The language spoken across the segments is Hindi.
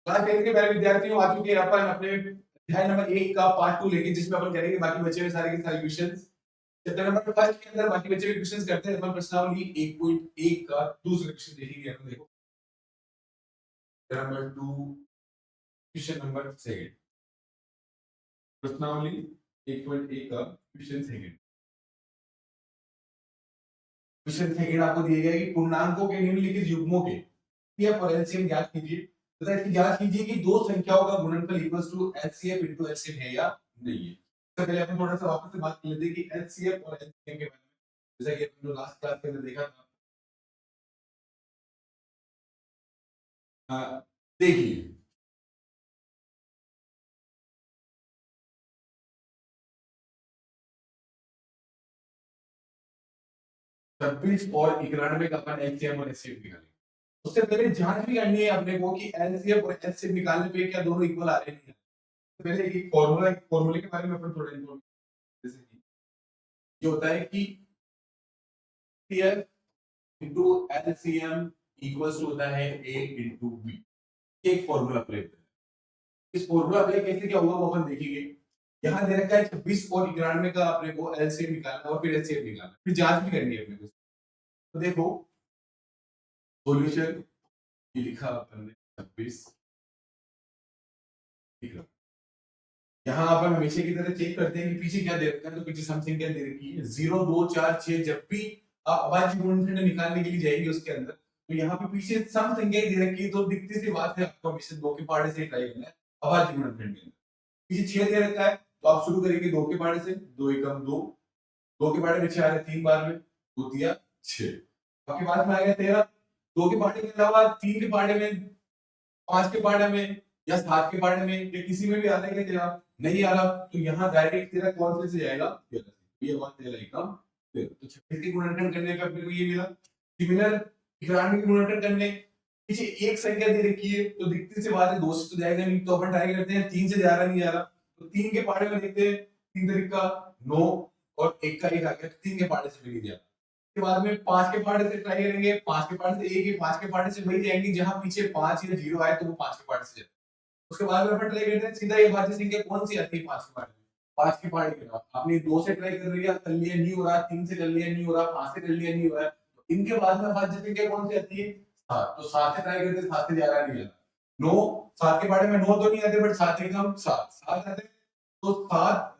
क्लास 10 के प्यारे विद्यार्थियों, आ चुके हैं अपन अपने अध्याय नंबर 1 का पार्ट 2 लेके, जिसमें अपन करेंगे बाकी बचे हुए सारे के सारे क्वेश्चंस। चैप्टर नंबर 1 के अंदर बाकी बचे हुए क्वेश्चंस करते हैं अपन। प्रश्नावली 1.1 का दूसरा क्वेश्चन देखेंगे अपन। देखो नंबर 2 क्वेश्चन नंबर 2 प्रश्नावली 1.1 का क्वेश्चन सेकंड। क्वेश्चन सेकंड आपको दिया गया है कि पूर्णांकों के निम्नलिखित युग्मों के एचसीएफ और एलसीएम ज्ञात कीजिए तथा इसकी जांच कीजिए कि दो संख्याओं का गुणनफल equals to HCF into LCM है या नहीं है। इससे पहले अपन थोड़ा सा वापस से बात कर लेते हैं कि एचसीएफ और एलसीएम के बारे में, जैसा कि अपन लास्ट क्लास के अंदर देखा था। देखिए छब्बीस और 91 का अपन एलसीएम और एचसीएफ निकालेंगे। उससे पहले जांच भी करनी है अपने को कि एलसीएम और एचसीएफ निकालने पे क्या दोनों इक्वल आ रहे हैं। पहले एक फॉर्मूले के बारे में अपन थोड़ा इन्फॉर्मेशन, जैसे कि ये होता है कि इनटू एलसीएम इक्वल्स टू होता है a इनटू b। एक फॉर्मूला अप्लाई करते हैं। इस फॉर्मूला अप्लाई कैसे क्या होगा वो अपन देखेंगे। यहां दे रखा है 26 और 91 का अपने को एलसीएम निकालना और फिर एचसीएफ निकालना, फिर जांच भी करनी है अपने को। तो देखो सॉल्यूशन ये लिखा अपन ने 26 लिख लो। यहाँ अपन हमेशा की तरह चेक करते हैं कि पीछे क्या दे रखा है। तो पीछे समथिंग क्या दे रखी है 0 2 4 6। जब भी आप अभाज्य गुणनखंड निकालने के लिए जाएंगे उसके अंदर, तो यहाँ पे पीछे सम संख्याएं दे रखी है, तो दिखती सी बात है आपको हमेशा दो के पहाड़े से ट्राई करना है अभाज्य गुणनखंड के अंदर। पीछे 6 दे रखा है, तो आप शुरू करेंगे दो के पहाड़े से, दो एकम दो, दो के पहाड़े में 6 आ रहे 3 बार में, दो तिया 6। आपके पास में आ गया 13। दो के पहाड़े के अलावा 3 के पहाड़े में, 5 के पहाड़े में या 7 के पहाड़े में, या किसी में भी आ रहा है क्या तेरा नहीं आ रहा, तो यहाँ डायरेक्ट तेरा कौन से जाएगा, ये बात तेरा एकदम। तो 26 के गुणनखंड करने पे अपने को ये मिला। सिमिलर 91 के गुणनखंड करने पीछे एक संख्या दे रखी है, तो दिखती सी बात है दो से तो जाएगा नहीं, तो अपन ट्राई करते हैं 3 से जा रहा नहीं जा रहा, तो 3 के पहाड़े में देखते हैं 3 तरीका 9 और 1 का 1 आ गया, 3 के पहाड़े से मिल गया। के बाद में 5 के पहाड़े से ट्राई करेंगे, 5 के पहाड़े से 1 5 के पहाड़े से वही जाएंगे जहां पीछे 5 या 0 आए, तो वो 5 के पहाड़े से जाए। उसके बाद में अपन ट्राई करते हैं सीधा ये भाज्य संख्या कौन सी आती है 5 के पहाड़े में। 5 के पहाड़े के बाद आपने 2 से ट्राई कर लिया, कर लिया नहीं हो रहा, 3 से कर लिया नहीं हो रहा, 5 से कर लिया नहीं हो रहा, तो इनके बाद में भाज्य संख्या कौन सी आती है 7। तो 7 से ट्राई करते हैं, 7 से जा रहा नहीं आ रहा। 9 7 के पहाड़े में 9 तो नहीं आते, बट 7 एकम 7 7 आते, तो 7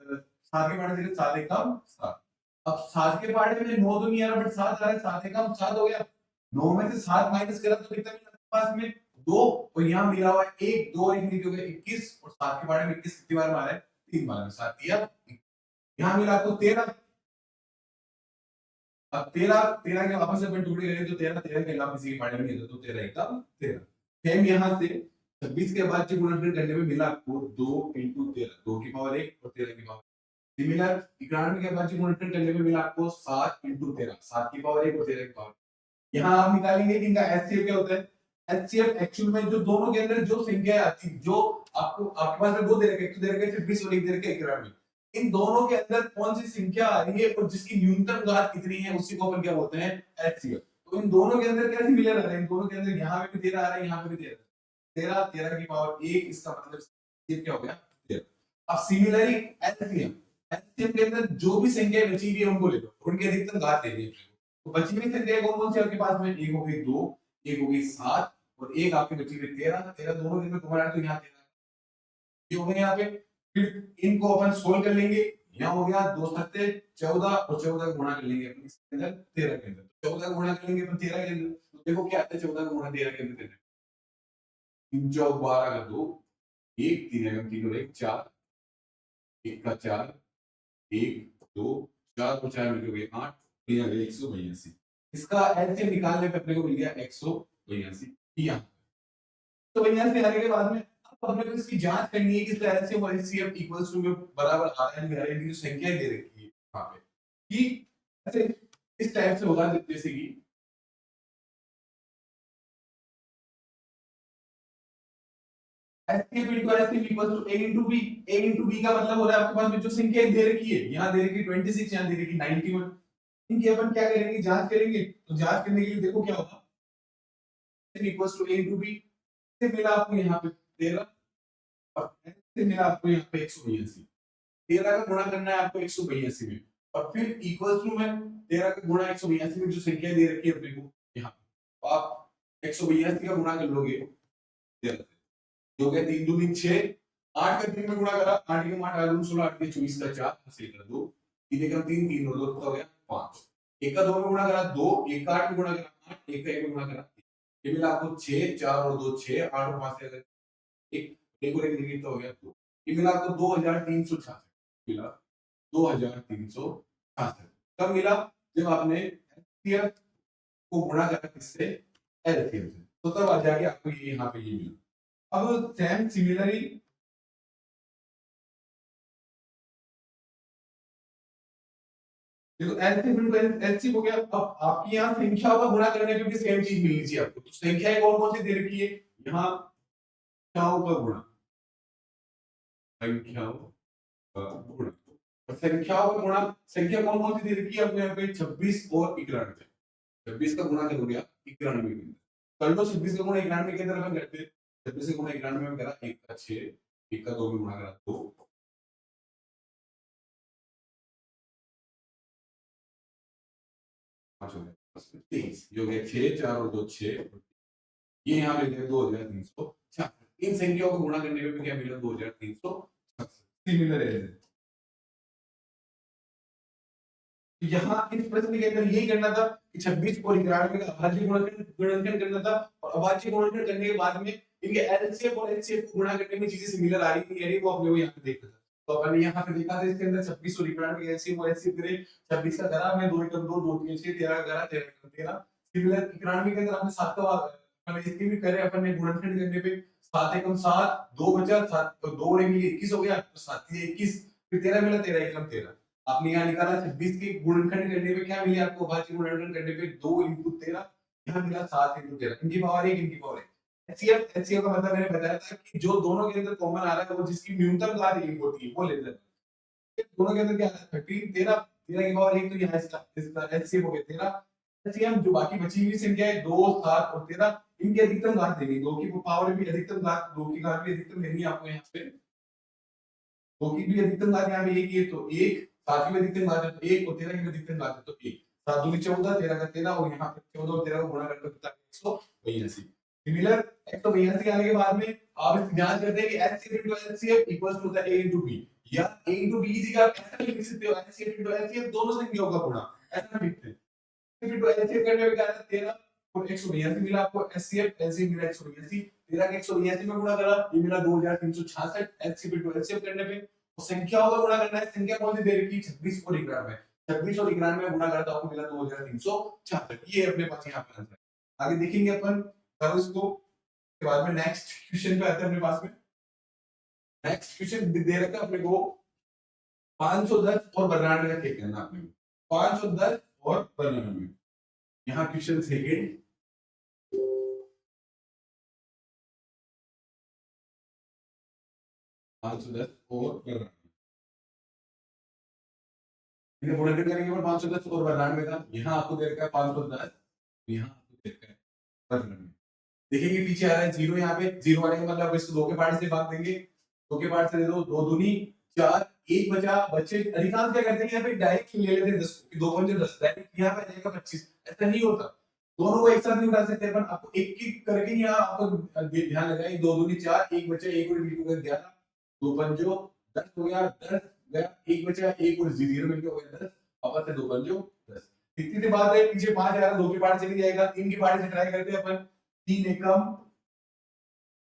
7 के पहाड़े से 7 एकम 7। अब 7 के पहाड़े में 9 तो नहीं आ रहा, बट 7 आ रहा है, 7 एकम 7 हो गया। 9 में से 7 माइनस करा तो कितना मिला पास में 2, और यहाँ मिला हुआ 1 2 और 1 निकल गया 21, और 7 के बारे में 21 कितनी बार मारा है 3 बार में, 7 दिया। यहाँ मिला आपको 13। अब 13 13 के वापस से अपन टुकड़े करें तो 13 13 के अलावा किसी के बारे में नहीं, तो 13 का 13। सेम यहाँ से 26 के बाद जो गुणनखंड करने में मिला आपको 2 × 13, 2 की पावर 1 और 13 की पावर। सिमिलर 91 के बाद जो गुणनखंड करने में मिला आपको 7 × 13, 7 की पावर 1 और 13 की पावर। यहाँ आप निकालेंगे कि इनका एचसीएफ क्या होता है। एचसीएफ एक्चुअल में जो दोनों के अंदर जो संख्या आती है, जो आपको आपके पास में दो दे रखे, एक तो दे रखे 26 और एक दे रखे 91, इन दोनों के अंदर कौन सी संख्या आ रही है और जिसकी न्यूनतम घात कितनी है, उसी को अपन क्या बोलते हैं एचसीएफ। तो इन दोनों के अंदर क्या सिमिलर आ रहा है, इन दोनों के अंदर यहाँ पे भी 13 आ रहा है, यहाँ पे भी 13 13 13 की पावर 1, इसका मतलब एचसीएफ क्या हो गया 13। अब सिमिलरली एचसीएफ एचसीएफ के अंदर जो भी संख्या बची हुई है उनको ले लो, उनके अधिकतम घात ले लीजिए। तो बची हुई संख्या कौन कौन सी आपके पास में, एक हो गई 2, एक हो गई 7 और एक आपकी बची हुई 13 13 दोनों के अंदर तुम्हारा, तो यहाँ 13 ये हो गए यहाँ पे। फिर इनको अपन सोल्व कर लेंगे, यहाँ हो गया 2 सत्ते 14 और 14 का गुणा कर लेंगे अपन इसके अंदर 13 के अंदर, 14 का गुणा कर लेंगे अपन 13 के अंदर, तो देखो क्या आता है 14 का गुणा 13 के अंदर 3 चौक 12 का 2, 1 3 एकम 3 और 1 4, 1 का 4 1 2 4 और 4 मिलके हो गए 8, ये आ गया 182। इसका एलसीएम निकालने पे अपने को मिल गया 182। या तो 82 आने के बाद में अब अपने को इसकी जांच करनी है कि इसका एलसीएम और एचसीएफ इक्वल्स टू में बराबर आ रहा है नहीं आ रहा है, जो संख्याएं दे रखी है वहां पे कि ऐसे इस टाइप से होगा, जैसे कि HCF into HCF equals to a into b। a into b का मतलब हो रहा है आपके पास में जो संख्याएं दे रखी है, यहाँ दे रखी 26, यहाँ दे रखी 91, इनकी अपन क्या करेंगे जांच करेंगे। तो जांच करने के लिए देखो क्या होगा equals to a into b से मिला आपको यहाँ पे 13 और से मिला आपको यहाँ पे 182। 13 का गुणा करना है आपको 182 में और फिर इक्वल टू में 13 का गुणा 182 में जो संख्या दे रखी है अपने को यहाँ तो आप 182 का गुणा कर लोगे 13 से जो कि 3 2 3 6 8 का 3 में गुणा करा 8 के 8 आलू 16 8 के 24 का 4 ऐसे कर दो 3 का 3 3 और 2 हो गया 5 1 का 2 में गुणा करा 2 1 का 8 में गुणा करा 8 1 का 1 में गुणा करा ये मिला आपको 6 4 और 2 6 8 और 5 से एक और एक डिजिट हो गया 2 ये मिला आपको 2366 मिला 2366 कब मिला जब आपने एचसीएफ को गुणा करा किससे एलसीएम से तो तब आ जाके आपको ये यहाँ पे ये मिला अब सेम सिमिलरली देखो एलसीएम हो गया अब आपकी यहाँ संख्याओं का गुणा करने पे भी सेम चीज मिलनी चाहिए आपको तो संख्याएं कौन कौन सी दे रखी है यहाँ संख्याओं का गुणा संख्याओं का गुणा संख्याओं का गुणा संख्या कौन कौन सी दे रखी है अपने यहाँ पे 26 और 91 26 का गुणा करोगे आप 91 के अंदर कर लो 26 का गुणा 91 के अंदर अपन करते हैं 26 का गुणा 91 में करा 1 का 6 1 का 2 में गुणा करा 2 5 हो गया 23 जो गया 6 4 और 2 6 ये यहाँ पे गया 2366 इन संख्याओं को गुणा करने पे क्या मिला 2366 सिमिलर है यहाँ इस प्रश्न के अंदर यही करना था कि 26 और 91 का अभाज्य गुणनखंड करना था और अभाज्य गुणनखंड करने के बाद में इनके एलसीएम और एचसीएफ को गुणा करने में चीजें सिमिलर आ रही थी वो अपने को यहाँ पे देखना था तो अपन यहाँ पे देखा था इसके अंदर 26 और 91 के एलसीएम और एचसीएफ करे 26 का करा मैं 2 एकम 2 2 3 6 13 का करा 13 एकम 13 सिमिलर 91 के अंदर हमने 7 का अपन इसके भी करे अपन ने गुणनखंड करने पे 7 एकम 7 2 बचा 7 तो 2 और 21 हो गया तो 7 21 फिर 13 मिला 13 एकम 13 आपने यहाँ निकाला 26 के गुणनखंड करने पे क्या मिले आपको अभाज्य गुणनखंड करने पे 2 × 13 यहाँ मिला 7 × 13 इनकी पावर 1 इनकी पावर 1 एचसीएफ का मतलब मैंने बताया था कि जो दोनों के अंदर कॉमन आ रहा है वो जिसकी न्यूनतम घात 1 होती है वो लेते हैं दोनों के अंदर क्या आ रहा है 13 13 13 की पावर 1 तो यहाँ इसका एचसीएफ हो गया 13 एचसीएफ जो बाकी बची हुई संख्या है 2 7 और 13 इनकी अधिकतम घात देनी 2 की पावर भी अधिकतम घात 2 की घात भी अधिकतम देनी है आपको यहाँ पे 2 की भी अधिकतम घात यहाँ पे 1 है तो 1 7 की भी अधिकतम घात है तो 1 और 13 की भी अधिकतम घात है तो 1 7 दूनी 14 13 का 13 और यहाँ पे 14 और 13 को गुणा करके कितना 182 सिमिलर 182 आने के बाद में आप इसकी जांच करते हैं कि HCF * LCF equals to the A * B या A * B की जगह ऐसा लिख सकते हो HCF * LCF दोनों संख्याओं का गुणा ऐसा लिखते हैं HCF * LCF करने में क्या आता है 13 और 182 मिला आपको HCF LCF मिला 182 13 के 182 में गुणा करा ये मिला 2366 HCF * LCF करने पे संख्याओं का गुणा करना है संख्या कौन सी दे रखी 26 और 91 26 और 91 में गुणा करा तो आपको मिला 2366 ये अपने पास यहाँ पे आंसर आगे देखेंगे अपन तब इसको के बाद में नेक्स्ट क्वेश्चन पे आते हैं अपने पास में नेक्स्ट क्वेश्चन दे रखा है अपने को 510 और 92 का चेक करना आपने 510 और 92 यहाँ क्वेश्चन सेकंड और 92 इन्हें गुणनखंड करेंगे पर 510 और 92 का यहाँ आपको दे रखा है 510 यहाँ आपको दे रखा है 92 देखेंगे पीछे आ रहा है 0 यहाँ पे 0 आने का मतलब इसको 2 के पार्ट से भाग देंगे 2 के पार्ट से दे दो 2 दूनी 4 1 बचा बच्चे अधिकांश क्या करते हैं यहाँ पे डायरेक्ट ले लेते हैं 10 2 पंजे 10 डायरेक्ट यहाँ पे आ जाएगा 25 ऐसा नहीं होता दोनों को एक साथ नहीं उठा सकते अपन आपको एक एक करके यहाँ आपको ध्यान लगाए 2 दूनी 4 1 बचा 1 और मिलकर 11 2 पंजो 10 हो गया 10 गया 1 बचा 1 और 0 मिलकर हो गया 10 वापस से 2 पंजो 10 इतनी सी बात है पीछे 5 आ रहा 2 के पार्ट चली जाएगा 3 के पार्ट से ट्राई करते हैं अपन 3 एकम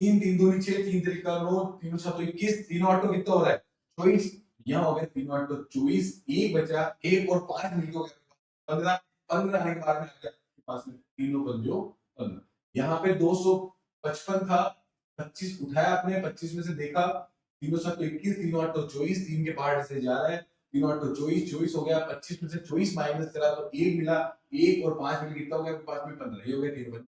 3 3 दूनी 6 3 त्रिका 9 3 7 21 3 8 कितना हो रहा है 24 यहाँ हो गया 3 8 24 1 बचा 1 और 5 मिलके हो गया 15 15 आने के बाद में आ गया पास में 3 पंजो 15 यहाँ पे 255 था 25 उठाया आपने 25 में से देखा 3 7 21 3 8 24 3 के पार्ट से जा रहा है 3 8 24 24 हो गया 25 में से 24 माइनस करा तो 1 मिला 1 और 5 मिल कितना हो गया पास में 15 ये हो गया 3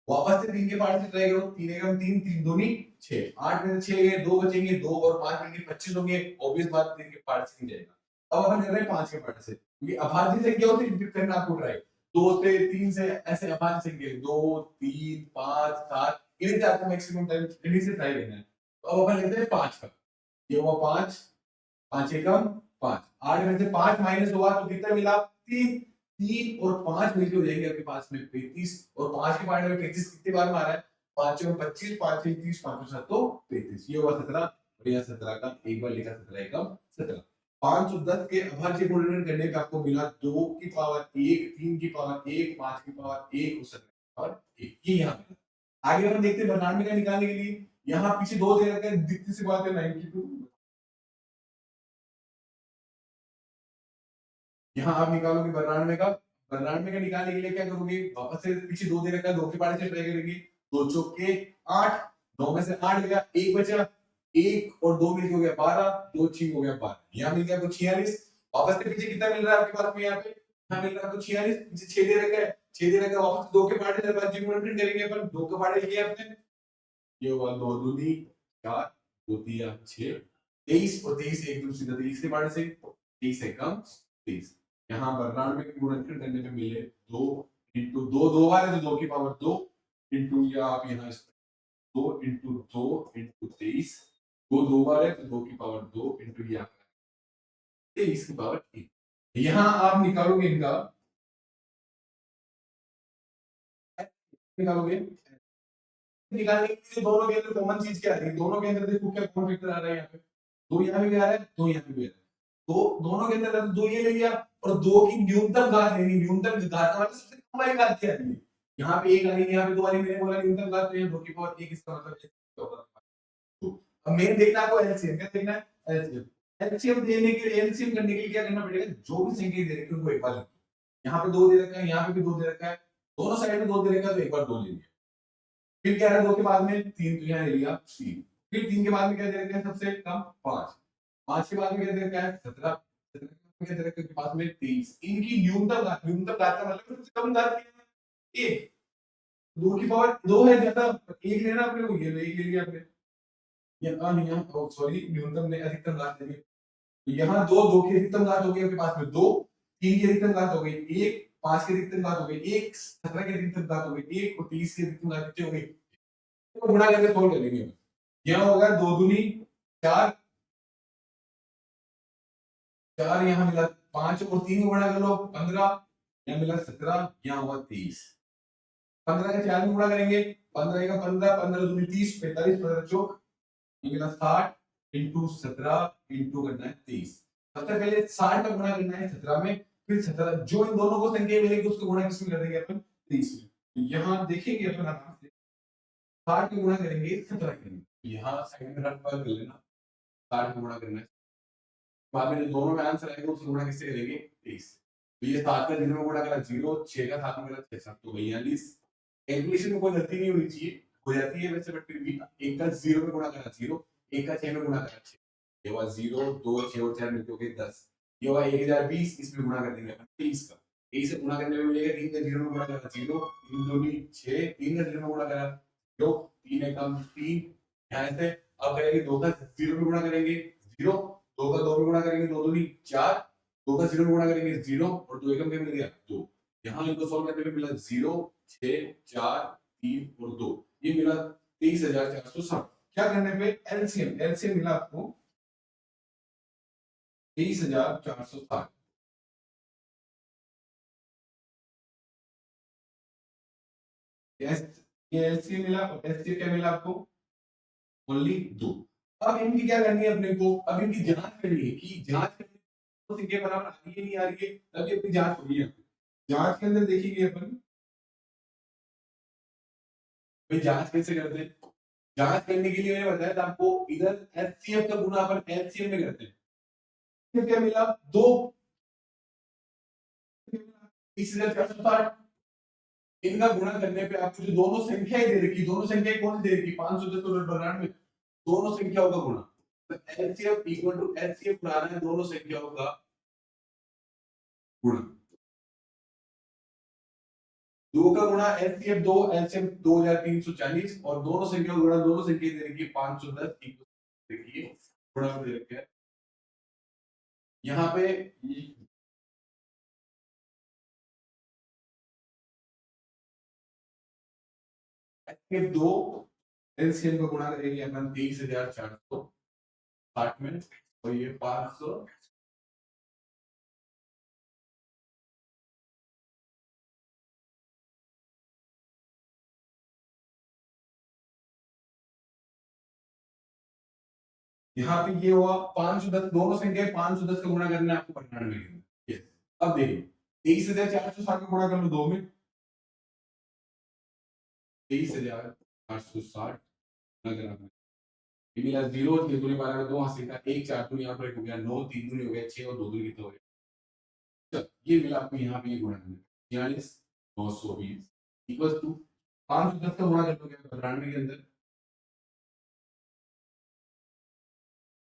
वापस से 3 के पार्ट से ट्राई करो 3 एकम 3 3 दूनी 6 8 में से 6 गए 2 बचेंगे 2 और 5 मिलके 25 होंगे ऑब्वियस बात 3 के पार्ट से नहीं जाएगा अब अपन कर रहे हैं 5 के पार्ट से क्योंकि अभाज्य संख्या होती है करना आपको ट्राई 2 से 3 से ऐसे अभाज्य संख्या 2 3 5 7 इन्हीं से आपको मैक्सिमम टाइम इन्हीं से ट्राई करना है। तो अब अपन लेते हैं 5 का, ये हुआ 5, 5 एकम 5, 8 में से 5 माइनस हुआ तो कितना मिला 3, 3 और 5 मिलके हो जाएंगे आपके पास में 35, और 5 के पार्ट में 35 कितनी बार मारा है, 5 में 25, 5 से 30, 5 7 तो 35, ये हुआ 17, और यह 17 का एक बार लिखा 17 एकम 17। 510 के अभाज्य गुणन करने पे आपको मिला 2 की पावर 1, 3 की पावर 1, 5 की पावर 1 और 17 की पावर 1, ये यहाँ मिला। आगे अपन देखते हैं 92 का निकालने के लिए, यहाँ पीछे 2 दे रखे हैं, दिखती सी बात है 92, यहाँ आप निकालोगे 92 का, 92 का निकालने के लिए क्या करोगे, वापस से पीछे 2 दे रखा है, 2 के पारे से ट्राई करेंगे, 2 चौके 8, 9 में से 8 गया, 1 बचा, 1 और 2 मिलके हो गया 12, 2 6 हो गया 12, यहाँ मिल गया आपको 46, वापस से पीछे कितना मिल रहा है आपके पास में, यहाँ पे यहाँ मिल रहा है आपको 46, पीछे 6 दे रखा है, 6 दे रखा है, वापस 2 के पारे से बाद प्रिंट करेंगे अपन, 2 के पारे लिए आपने, ये हुआ 2 दूनी 4, 2 दिया 6, 23 और 23 एक दूसरे का 23 के पारे से 23 है कम 23, यहाँ 92 के गुणनखंड करने पे मिले 2 इंटू 2, 2 बार है तो 2 की पावर 2 इंटू, या आप यहाँ 2 इंटू 2 इंटू 23, 2 बार है तो 2 की पावर 2 इंटू, ये 23 की पावर 1, यहाँ आप निकालोगे इनका, निकालोगे, निकालने के लिए दोनों के अंदर कॉमन चीज क्या है, दोनों के अंदर देखो क्या कॉमन फैक्टर आ रहा है, यहाँ पे 2 यहाँ भी आ रहा है, 2 यहाँ भी आ रहा है, तो दोनों के अंदर 2 ये ले लिया, और 2 की न्यूनतम घात लेनी, न्यूनतम घात का मतलब सबसे कम वाली घात क्या है, यहाँ पे 1 आ रही है, यहाँ पे 2 आ रही है, मैंने बोला न्यूनतम घात तो ये 2 की पावर 1, इसका मतलब अब मेन देखना आपको एलसीएम, क्या देखना है एलसीएम, एलसीएम देने के लिए, एलसीएम करने के लिए क्या करना पड़ेगा, जो भी संख्या दे रखी है उनको एक बार लिखो, यहाँ पे 2 दे रखा है, यहाँ पे भी 2 दे रखा है, दोनों साइड में 2 दे रखा है तो एक बार 2 ले लिया, फिर क्या है 2 के बाद में 3, तो यहाँ ले लिया 3, फिर 3 के बाद में क्या दे रखा है सबसे कम 5, 5 के बाद में क्या दे रखा है 17, 17 के क्या दे रखा है पास में 23, इनकी न्यूनतम घात का मतलब सबसे कम घात क्या है 1, 2 की पावर 2 है ज्यादा, 1 लेना अपने को, ये 1 ले लिया आपने, यहाँ सॉरी न्यूनतम ने अधिकतम घात लेनी, तो यहाँ 2 की अधिकतम घात हो गई आपके पास में 2, 3 की अधिकतम घात हो गई 1, 5 की अधिकतम घात हो गई 1, 17 की अधिकतम घात हो गई 1 और 30 की अधिकतम घात कितनी हो गई, तो गुणा करके सोल्व करेंगे, यहाँ होगा 2 दूनी 4, 4 यहाँ मिला 5 और 3 को गुणा कर लो 15, यहाँ मिला 17, यहाँ हुआ 23, 15 का 4 में गुणा करेंगे, 15 का 15, 15 दूनी 30, 45, 15 चौक, ये मिला 60 इंटू 17 इंटू करना है 23, सबसे पहले 60 का गुणा करना है 17 में, फिर 17 जो इन दोनों को संख्या मिलेगी उसको गुणा किसमें कर देंगे अपन 23 में, तो यहाँ देखेंगे अपन आराम से 60 का गुणा करेंगे 17 करेंगे, यहाँ साइड में रफ कर लेना, 60 का गुणा करना है, बाद में जो दोनों में आंसर आएगा उसको गुणा किससे करेंगे 23, तो ये 7 का 0 में गुणा करा 0, 6 का 7 में करा 6, 7 तो 42, कैलकुलेशन में कोई गलती नहीं होनी चाहिए, हो जाती है वैसे, बट फिर भी एक का 0 में गुणा करा 0, एक का 6 में गुणा करा 6, ये हुआ 0, 2, 6 और 4 मिलके हो गए 10, ये हुआ 1020, इसमें गुणा कर देंगे अपन 23 का, 23 से गुणा करने में मिलेगा 3 का 0 में गुणा करा 0, 3 दूनी 6, 3 का 0 में गुणा करा 0, 3 एकम 3, यहाँ से अब करेंगे 2 का 0 में गुणा करेंगे 0, 2 का 2 में गुणा करेंगे 2 दूनी 4, 2 का 0 में गुणा करेंगे 0 और 2 एकम क्या मिल गया 2, यहाँ इनको सॉल्व करने में मिला 0, 6, 4, 3 और 2, ये मिला 23,460, क्या करने पे एलसीएम, एलसीएम मिला आपको 23,460, ये एलसीएम मिला, एलसीएम क्या मिला आपको ओनली 2, अब इनकी क्या करनी है अपने को, अब इनकी जांच करनी है कि जांच करनी तो के बराबर आ रही है नहीं आ रही है, तभी अपनी जांच होगी है, जांच के अंदर देखेंगे अपन भाई जांच कैसे करते हैं, जांच करने के लिए मैंने बताया था आपको, इधर एचसीएफ का गुना अपन एलसीएम में करते हैं, क्या मिला 2, 30,460, इनका गुणा करने पे आपको जो दोनों संख्याएं दे रखी, दोनों संख्याएं कौन सी दे रखी 510 और 92, दोनों संख्याओं का गुणा, तो एलसीएम इक्वल टू एलसीएम बनाना है दोनों संख्याओं का गुणा, 2 का गुणा एलसीएम 2, एलसीएम 2340, और दोनों संख्याओं का गुणा, दोनों संख्या दे रखी है 510, देखिए गुणा दे रखा है यहाँ पे, एलसीएम 2 एलसीएम को गुणा करेंगे अपन 23,460 में, और ये 500 यहाँ पे ये हुआ 510, दोनों संख्या 510 का गुणा करना है आपको 95 के। यस, अब देखिए 23,460 का गुणा कर लो 2 में, 23,460 गुणा करना ये मिला 0, 6 दूनी 12 में 2 हासिल का 1, 4 दूनी यहाँ पर एक हो गया 9, 3 दूनी हो गया 6 और 2 दूनी कितना हो गया। चल ये मिला आपको यहाँ पे ये गुणा करना 46,920 इक्वल टू 510 का गुणा कर दोगे 92 के अंदर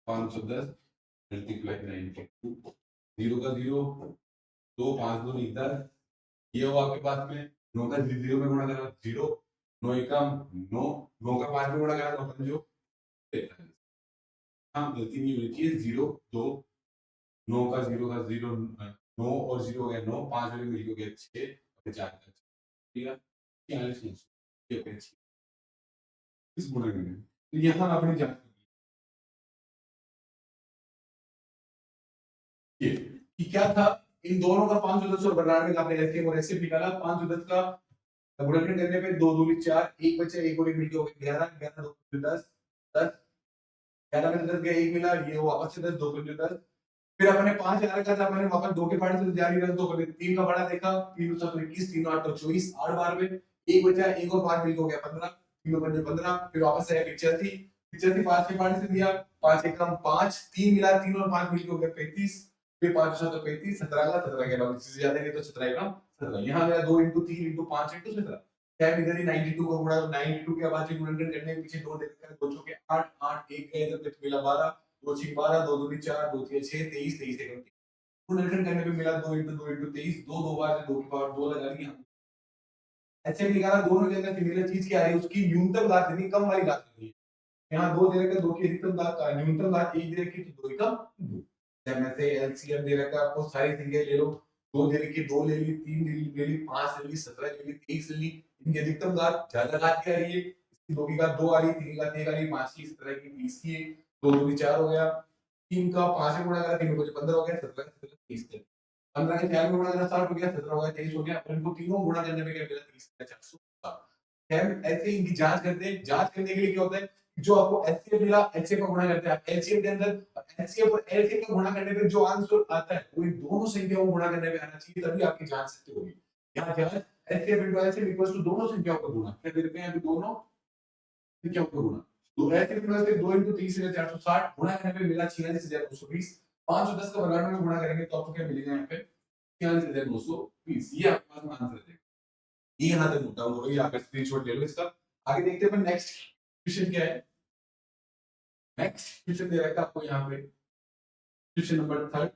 510 मल्टीप्लाई 92, 0 का 0, 2 5 2 10, ये हो आपके पास में 9 का 0 में गुणा करा 0, 9 एकम 9, 9 का 5 में गुणा करा 9 पंजो 43। हाँ गलती नहीं होनी चाहिए 0 2 9 का 0 का 0 9 और 0 हो गया 9, 5 में मिल गया 6 और 4 का 6, ठीक है 46 ये हो गया 6 इस गुणा करने तो यहाँ आपने जांच ये कि क्या था इन दोनों का 510 और 92 का आपने एलसीएम और एचसीएफ निकाला 510 का गुणनखंड करने पे 2 दूनी 4 1 बचा 1 और 1 मिलके हो गया 11 11 2 10 10 11 में 10 गया 1 मिला ये वो वापस से 10 2 5 10 फिर अपने 5 11 का था अपने वापस 2 के पार्ट से जारी रख 2 कर 3 का बड़ा देखा 3 7 21 3 8 24 8 12 में 1 बचा 1 और 5 मिलके हो गया 15 3 5 15 फिर वापस आया 85 85 5 के पार्ट से दिया 5 एकम 5 3 मिला 3 और 5 मिलके हो गया 35 फिर 5 7 35 17 का 17 के बाद इससे ज्यादा नहीं तो 17 का 17 यहां मेरा 2 3 5 17 टैब इधर ही 92 का गुणा 92 के बाद गुणनखंड करने के पीछे 2 देखा 2 चौके 8 8 1 का इधर पे मिला 12 2 6 12 2 2 4 2 3 6 23 23 से गुणनखंड करने पे मिला 2 2 23 2 2 बार 2 की पावर 2 लगा ली ऐसे निकाला दोनों जगह सिमिलर चीज क्या है उसकी न्यूनतम घात लेनी कम वाली घात लेनी है यहाँ 2 दे रखा 2 की अधिकतम घात न्यूनतम घात 1 दे रखी तो 2 का 2 जब मैं से एलसीएम दे रखा आपको सारी संख्या ले लो 2 दे रखी 2 ले ली 3 ले ली 5 ले ली 17 ले ली 23 ले ली इनकी अधिकतम घात ज्यादा घात क्या आ रही है इसकी 2 की घात 2 आ रही है 3 की घात 1 आ रही है 5 की 17 की 20 की 2 2 की 4 हो गया 3 का 5 से गुणा करा 3 को 15 हो गया 17 का 30 का 15 के 4 में गुणा करना 60 हो गया 17 हो गया 23 हो गया अपन को तीनों गुणा करने में क्या मिला 30 का 400 हम ऐसे इनकी जांच करते हैं जांच करने के लिए क्या होता है जो आपको एचसीएफ मिला एचसीएफ का गुणा करते हैं एचसीएफ के अंदर एचसीएफ और एलसीएफ का गुणा करने पे जो आंसर आता है वो इन दोनों संख्याओं को गुणा करने पे आना चाहिए तभी आपकी जांच सत्य होगी यहां जांच HCF into LCF equals to दोनों संख्याओं का गुणा क्या देते हैं अभी दोनों संख्याओं का गुणा तो एचसीएफ इनटू एलसीएफ 2 into 30,460 गुणा करने पे मिला 46,220 510 का 92 में गुणा करेंगे तो आपको क्या मिलेगा यहां पे 46,220 ये आपके पास में आंसर है ये यहां तक नोट डाउन करो ये आप स्क्रीनशॉट ले लो इसका आगे देखते हैं नेक्स्ट क्वेश्चन क्या है नेक्स्ट क्वेश्चन दे रखा है आपको यहाँ पे क्वेश्चन नंबर 3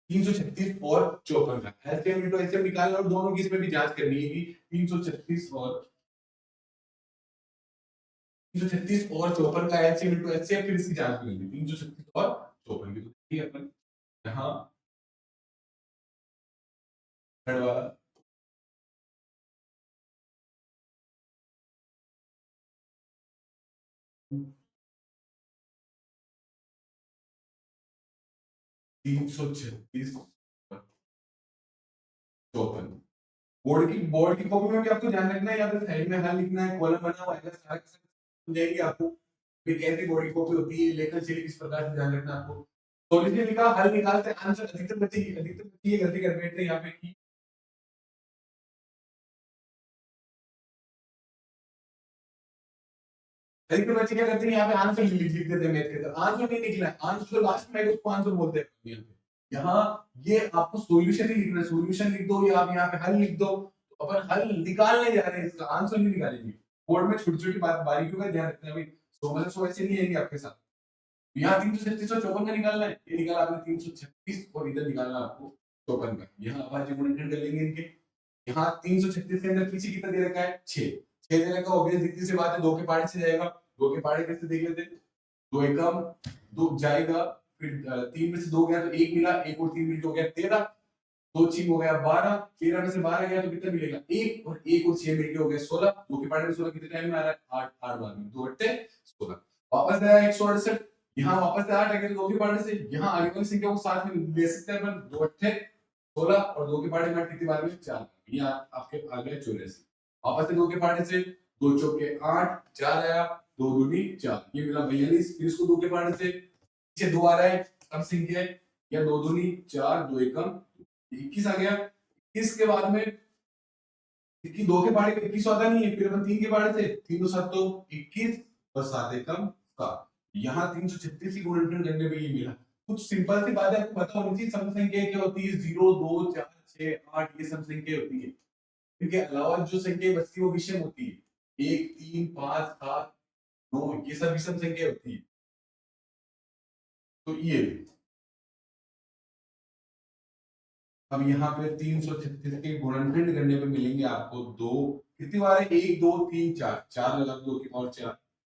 336 और 54 का एलसीएम इनटू एचसीएफ निकालना और दोनों की इसमें भी जांच करनी है कि 336 और 54 का एलसीएम इनटू एचसीएफ फिर इसकी जांच करनी है 336 और 54 की तो ठीक है अपन यहां थर्ड वाला 336 54 बोर्ड की कॉपी में भी आपको ध्यान रखना है या फिर साइड में हल लिखना है कॉलम बना हुआ है सारा समझाएंगे आपको कि कैसी बोर्ड की कॉपी होती है लेखन शैली किस प्रकार से ध्यान रखना है आपको सॉल्यूशन लिखा हल निकालते आंसर अधिकतम बच्चे ये गलती कर बैठते हैं यहाँ पे की अधिकतर बच्चे क्या करते हैं यहाँ पे आंसर लिख देते हैं मैथ के अंदर आंसर नहीं निकला है आंसर लास्ट में उसको आंसर बोलते हैं यहाँ ये आपको सॉल्यूशन ही लिखना है सॉल्यूशन लिख दो या आप यहाँ पे हल लिख दो तो अपन हल निकालने जा रहे हैं इसका आंसर नहीं निकालेंगे बोर्ड में छोटी छोटी बारीकियों का ध्यान रखना है भाई 100 ऐसे नहीं आएंगे आपके साथ यहाँ 336 और 54 का निकालना है ये निकाला आपने 336 और इधर निकालना आपको 54 का यहाँ अभाज्य गुणनखंड कर लेंगे इनके यहाँ 336 के अंदर पीछे कितना दे रखा है 6 दे रखा ऑब्वियस दिखती सी बात है 2 के पार्ट से जाएगा 2 के पार्ट कैसे देख लेते 2 एकम 2 जाएगा फिर 3 में से 2 गया तो 1 मिला 1 और 3 मिल हो गया 13 दो छीक हो गया 12, 13 में से 12 गया तो कितना मिलेगा 1 और 1 और 6 मिलके हो गया 16, दो के पार्ट में 16 कितने टाइम में आ रहा है 8 8 बार में 2 8 16, वापस आया 168, यहाँ वापस 8 आ गया तो दो के पार्ट से यहाँ आगे वाली संख्या को साथ में ले सकते हैं अपन 2 8 16 और दो के पार्ट में कितनी बार में 4, ये आपके आ गया 84, वापस से दो के पार्ट से 2 चौके 8 4 आया 2 दूनी 4, ये मिला 42, फिर इसको दो के पार्ट से पीछे 2 आ रहा है कम संख्या है या 2 दूनी 4 2 एकम 21 आ गया, 21 के बाद में इसकी 2 के पहाड़े पे 21 आता नहीं है, फिर अपन 3 के पहाड़े से 3 तो 7 तो 21 और 7 एकम का, यहाँ 336 की गुणनखंड करने पे ये मिला। कुछ सिंपल सी बात है, आपको पता होनी चाहिए सम संख्या क्या होती है, 0 2 4 6 8 ये सम संख्या होती है, इनके अलावा जो संख्या बचती है वो विषम होती है, 1 3 5 7 9 ये सब विषम संख्या होती है। तो ये अब यहाँ पे 336 के गुणनखंड करने पे मिलेंगे आपको दो, कितनी बार है 1 2 3 4, 4 लगा 2 की पावर 4,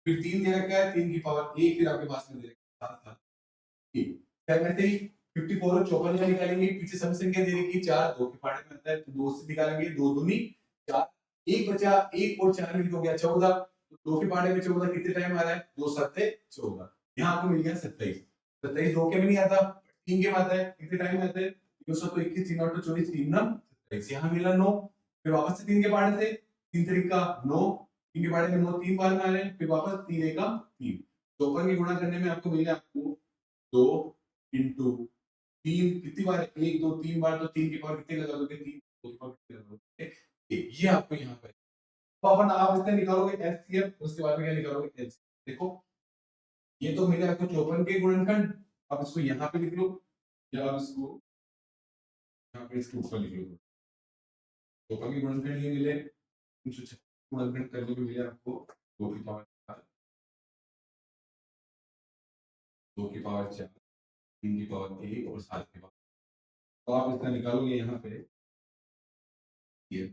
फिर 3 दे रखा है 3 की पावर 1, फिर आपके पास में दे रखा है 7 7 क्या करते हैं 54 और 54 में निकालेंगे, पीछे सम संख्या दे रखी है 4, 2 के पार्ट में आता है तो 2 से निकालेंगे 2 दूनी 4, 1 बचा 1 और 4 मिलकर हो गया 14, तो 2 के पार्ट में 14 कितने टाइम आ रहा है 2 7 14, यहाँ आपको मिल गया 27, 27 2 के में नहीं आता 3 के में आता है, कितने टाइम में आता है 21 3 और 24 3 9 27, यहाँ मिला 9, फिर वापस से 3 के पार्ट से 3 3 का 9, 3 के पार्ट में 9 3 बार में आ रहे हैं, फिर वापस 3 1 का 3, 54 की गुणा करने में आपको मिले आपको 2 इंटू 3 कितनी बार 1 2 3 बार, तो 3 की पावर कितनी लगा दोगे 3 2 की पावर कितनी लगा दोगे 1, ये आपको यहाँ पे तो अपन आप इसका निकालोगे एचसीएफ, उसके बाद में क्या निकालोगे एच, देखो ये तो मिले आपको 54 के गुणनखंड, अब इसको यहाँ पे लिख लो या आप इसको यहाँ पे इसके ऊपर लिख लो, 54 के गुणनखंड ये मिले 336 गुणनखंड करने पे मिले आपको 2 की पावर 4, 2 की पावर 4, 3 की पावर 1 और 7 की पावर, तो आप इसका निकालोगे यहाँ पे ये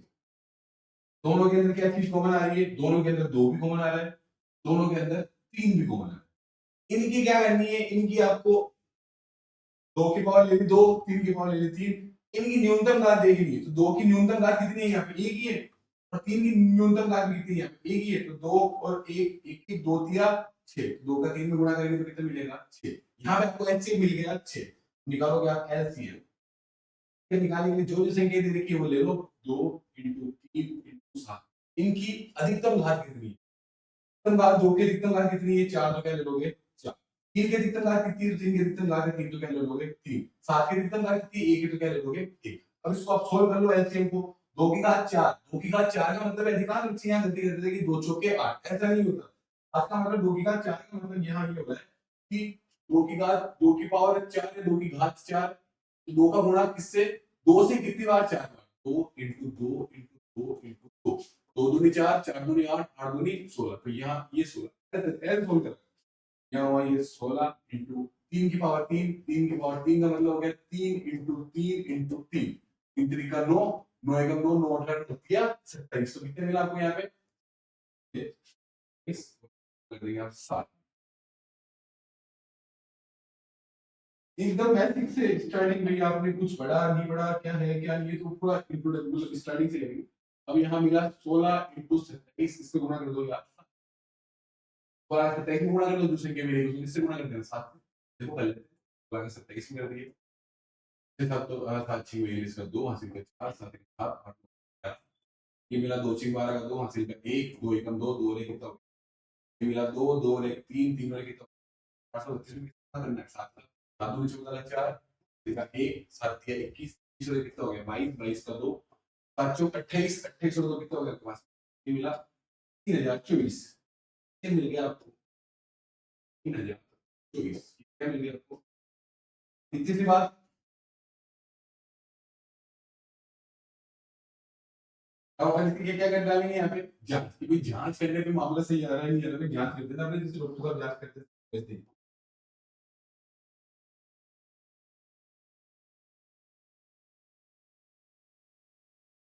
दोनों के अंदर क्या चीज कॉमन आ रही है, दोनों के अंदर 2 भी कॉमन आ रहा है, दोनों के अंदर 3 भी कॉमन आ रहा है, इनकी क्या करनी है, इनकी आपको 2 की पावर ले ली 2, 3 की पावर ले ली 3, इनकी न्यूनतम घात देखनी है, तो 2 की न्यूनतम घात कितनी है यहाँ पे 1 ही है, और 3 की न्यूनतम घात कितनी है यहाँ पे 1 ही है, तो 2 और 1 1 की 2 तिया 6, 2 का 3 में गुणा करेंगे तो कितना मिलेगा 6, यहाँ पे आपको एचसीएफ मिल गया 6, निकालोगे आप एलसीएम, निकालने के लिए जो जो संख्या दे रखी है वो ले लो 2 इंटू 3 इंटू 7, इनकी अधिकतम घात कितनी है, अधिकतम घात 2 की अधिकतम घात कितनी है 4, तो क्या ले लोगे 4, 3 की अधिकतम घात कितनी है 3 की अधिकतम घात है 3, तो क्या ले लोगे 3, 7 की अधिकतम घात कितनी है 1 है, तो क्या ले लोगे 1, अब इसको आप सोल्व कर लो एलसीएम को, 2 की घात 4, 2 की घात 4 का मतलब है, अधिकांश बच्चे यहाँ गलती करते थे कि 2 चौके 8, ऐसा नहीं होता, आपका मतलब 2 की घात 4 का मतलब यहाँ ये होगा कि 2 की घात 2 की पावर 4 है 2 की घात 4, तो 2 का गुणा किससे 2 से कितनी बार 4 बार, 2 इंटू 2 इंटू 2 इंटू 2, 2 दूनी 4 4 दूनी 8 8 दूनी 16, तो यहाँ ये 16 ऐसे सोल्व कर, यहाँ हुआ ये 16 इंटू 3 की पावर 3, 3 की पावर 3 का मतलब हो गया 3 इंटू 3 इंटू 3, 3 3 का 9, 9 एकम 2 9 8 दिया 27, तो कितने मिला आपको यहाँ पे इस कर देंगे आप 7, एकदम बेसिक से स्टार्टिंग में आपने कुछ पढ़ा नहीं पढ़ा क्या है क्या नहीं, ये तो पूरा इंट्रोडक्शन मतलब स्टार्टिंग से करेंगे, अब यहाँ मिला 16 इंटू 27, इसको गुणा कर दो यार, और आज 27 में गुणा कर दो, दूसरे के मिलेगी तो इससे गुणा कर देना 7, देखो पहले गुणा कर 27 में कर दिए, सात तो 7 6 में इसका 2 हासिल का 4 7 7 8 ये मिला 2 6 12 का 2 हासिल का 1 2 एकम 2 2 और 1 कितना, ये मिला 2 2 और 1 3 3 और 1 कितना, 832 में कितना करना है 7 7 दूनी 14 का 4 का 1 7 या 21 21 और कितना हो गया 22 22 का 2 7 चौक 28 28 और 2 कितना हो गया आपके पास, ये मिला 3024, ये मिल गया आपको 3024, क्या मिल गया आपको, इतनी सी बात। अब अपन इसके क्या कर डालेंगे यहाँ पे जांच, कि भाई जांच करने पे मामला सही आ रहा है नहीं आ रहा है, जांच करते ना अपने जैसे डॉक्टर साहब जांच करते हैं वैसे ही।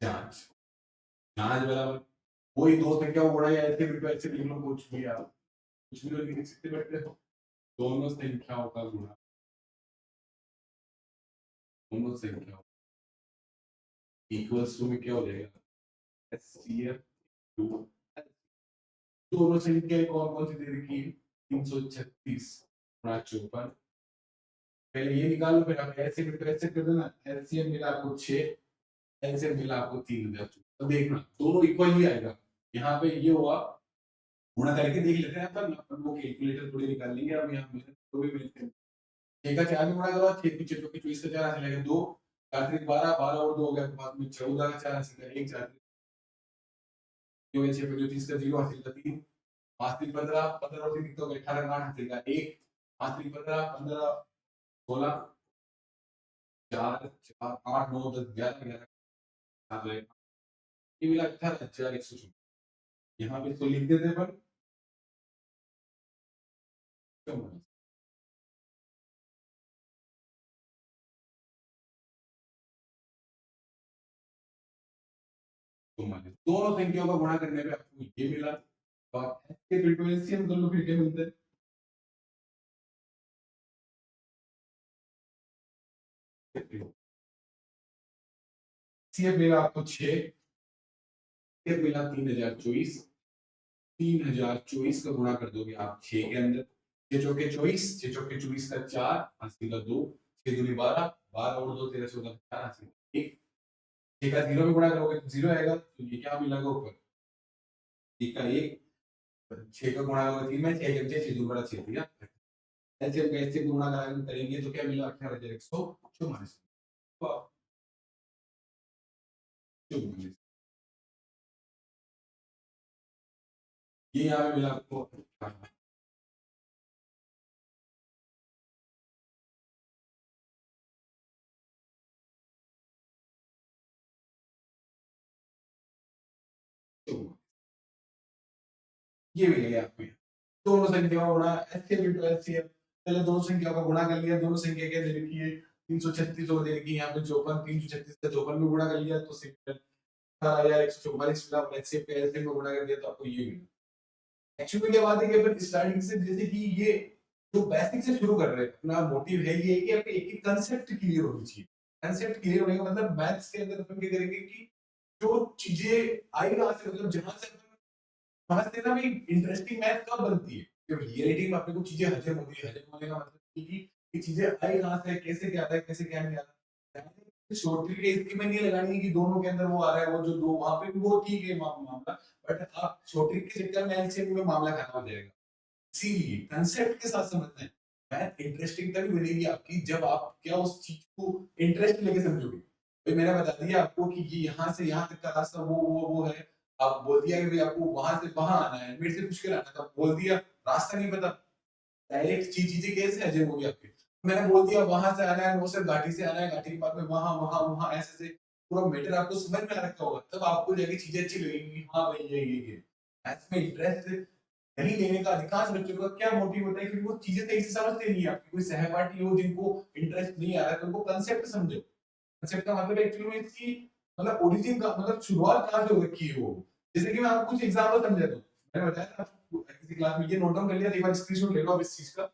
जांच जांच बराबर वही दो संख्या को गुणा या ऐसे भी ऐसे लिख लो, कुछ भी आप कुछ भी तो लिख सकते बैठे हो, दोनों संख्याओं का गुणा, दोनों संख्याओं इक्वल्स टू में क्या हो जाएगा, HCF दोनों संख्या कौन कौन सी दे रखी है, 336 गुणा 54, पहले ये निकालो फिर आप ऐसे कर देना, एलसीएम मिला आपको 6, एलसीएम मिला आपको 3000। तो देखना दोनों इक्वल ही आएगा, यहाँ पे ये हुआ, गुणा करके देख लेते हैं अपन वो कैलकुलेटर थोड़ी निकाल लेंगे, अब यहाँ तो भी मिलते हैं, 6 का 4 में गुणा करो, 6 की 6 की 24 का 4 चलेगा 2, 4 3 12, 12 और 2 हो गया, बाद में 14 का 4 हासिल का 1, 4 6 पे 30 का 0 हासिल का 3, 5 3 15, 15 और 3 कितना हो गया 18 का 8 हासिल का 1, 5 3 15, 15 16, 4 4 8 9 10 11 11 7 ये मिला 18,100। यहाँ पे इसको लिख देते हैं, दोनों संख्याओं का गुणा करने पे आपको ये मिला, और इसके बिल्कुल एलसीएम कर लो, फिर क्या मिलता है, सीएफ मिला आपको 6, सीएफ मिला 3024, 3024 का गुणा कर दोगे आप 6 के अंदर, 6 चौके 24, 6 चौके 24 का 4 80 का 2, 6 दूनी 12, 12 और 2 13 14 4 80 1, 6 का 0 में गुणा करोगे तो 0 आएगा, तो ये क्या मिलेगा ऊपर 1 का 1, 6 का गुणा करोगे 3 में 6 जब 6 दूनी 6 दिया, ऐसे हम कैसे गुणा करेंगे तो क्या मिला 18,144, ये यहाँ पे मिला आपको, ये मिलेगा आपको, दोनों संख्याओं का गुणा एचसीएफ इंटू एलसीएम, पहले दोनों संख्याओं का गुणा कर लिया, दोनों संख्या क्या दे रखी है 336 और दे रखी है यहाँ पे 54, 336 का 54 में गुणा कर लिया तो 18,144 मिला, एचसीएफ का एलसीएम में गुणा कर दिया तो आपको ये मिला। एक्चुअली क्या बात है कि अपन स्टार्टिंग से जैसे कि ये जो बेसिक से शुरू कर रहे हैं, अपना मोटिव है ये कि आपके एक एक कांसेप्ट क्लियर होनी चाहिए, कांसेप्ट क्लियर होने का मतलब मैथ्स के अंदर अपन क्या करेंगे कि जो चीजें आई कहां से, मतलब जहां से समझ लेना भाई इंटरेस्टिंग मैथ कब बनती है जब रियलिटी में अपने को चीजें हजम होती है, हजम होने का मतलब कि चीजें आई कहां से, कैसे क्या आता है, कैसे क्या नहीं आता, शॉर्ट ट्रिक इसकी में नहीं लगानी है कि दोनों के अंदर वो आ रहा है, वो जो दो वहां पे भी वो ठीक है मामला, बट आप शॉर्ट ट्रिक के चक्कर में एलसीएम में मामला खराब हो जाएगा, इसीलिए कंसेप्ट के साथ समझना है। मैथ इंटरेस्टिंग तभी बनेगी आपकी जब आप क्या उस चीज को इंटरेस्ट लेके समझोगे, भाई मैंने बता दिया आपको कि ये यहाँ से यहाँ तक का रास्ता वो है, आप बोल दिया कि भाई आपको वहां से वहां आना है, मेरे से पूछ के आना था, बोल दिया रास्ता नहीं पता, डायरेक्ट चीजें कैसे हजम होगी आपकी, मैंने बोल दिया वहां से आना है, वो सिर्फ घाटी से आना है, घाटी के बाद में वहां वहां वहां ऐसे से पूरा मैटर आपको समझ में आ रखा होगा, तब आपको जाके चीजें अच्छी लगेंगी, हाँ भाई ये मैथ्स में इंटरेस्ट नहीं लेने का अधिकांश बच्चों का क्या मोटिव होता है कि वो चीजें सही से समझते नहीं है, आपकी कोई सहपाठी हो जिनको इंटरेस्ट नहीं आ रहा है तो उनको कंसेप्ट समझो, कंसेप्ट का मतलब एक्चुअली में इसकी मतलब ओरिजिन का मतलब शुरुआत कहां से हो रखी है वो, जैसे कि मैं आपको कुछ एग्जांपल समझाता हूं, मैंने बताया था आपको किसी क्लास में, ये नोट डाउन कर लिया, एक बार स्क्रीनशॉट ले लो आप इस चीज का,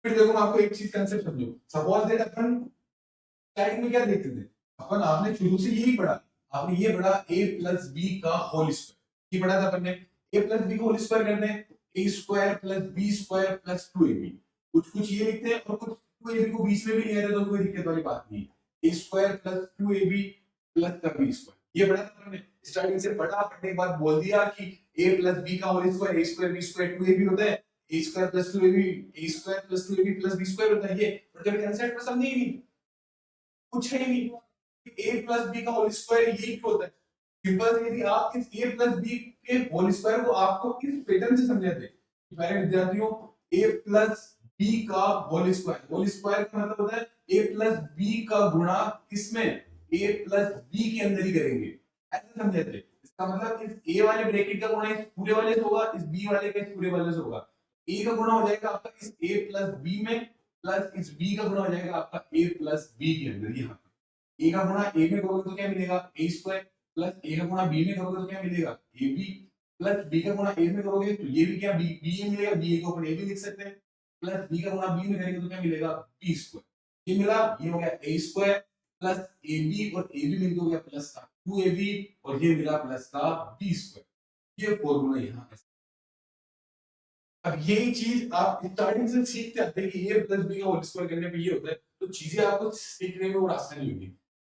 फिर देखो मैं आपको एक चीज कंसेप्ट समझो, सपोज दैट अपन स्टार्टिंग में क्या देखते थे, अपन आपने शुरू से यही पढ़ा, आपने ये पढ़ा a प्लस बी का होल स्क्वायर, ये पढ़ा था अपन ने, a प्लस बी का होल स्क्वायर करते हैं a square plus B square plus 2ab, कुछ कुछ ये लिखते हैं और कुछ 2ab को बीच में भी नहीं आ रहा तो कोई दिक्कत वाली बात नहीं है, a square plus 2ab plus का b स्क्वायर, ये पढ़ा था अपन ने, स्टार्टिंग से पढ़ा, पढ़ने के बाद बोल दिया कि a प्लस b का whole square a square b square 2ab होता है, a square plus 2ab a square plus 2ab plus b square होता है, ये पर जब कंसेप्ट में समझे ही नहीं, कुछ है नहीं, a प्लस बी का होल स्क्वायर यही क्यों होता है, सिंपल, यदि आप इस a प्लस बी के होल स्क्वायर को आपको इस पैटर्न से समझाते प्यारे विद्यार्थियों, a प्लस बी का होल स्क्वायर का मतलब होता है a प्लस बी का गुणा किसमें, a प्लस बी के अंदर ही करेंगे, ऐसे समझाते, इसका मतलब इस a वाले ब्रैकेट का गुणा इस पूरे वाले से होगा, इस b वाले का इस पूरे वाले से होगा, a का गुणा हो जाएगा आपका इस a प्लस बी में, प्लस इस b का गुणा हो जाएगा आपका a प्लस बी के अंदर, यहाँ a का गुणा a में करोगे तो क्या मिलेगा a स्क्वायर, प्लस a का गुणा b में करोगे तो क्या मिलेगा ab, प्लस b का गुणा a में करोगे तो ये भी क्या b a मिलेगा, b को अपन a भी लिख सकते हैं, प्लस b का गुणा b में करेंगे तो क्या मिलेगा b स्क्वायर, ये मिला, ये हो गया a square plus A B, और ए बी मिल गया प्लस का 2ab, और ये मिला प्लस का बी स्क्वायर। ये फॉर्मूला यहाँ है। अब यही चीज आप स्टार्टिंग से सीखते आते हैं कि ए प्लस बी का होल स्क्वायर करने पे ये होता है, तो चीजें आपको सीखने में वो आसानी होगी।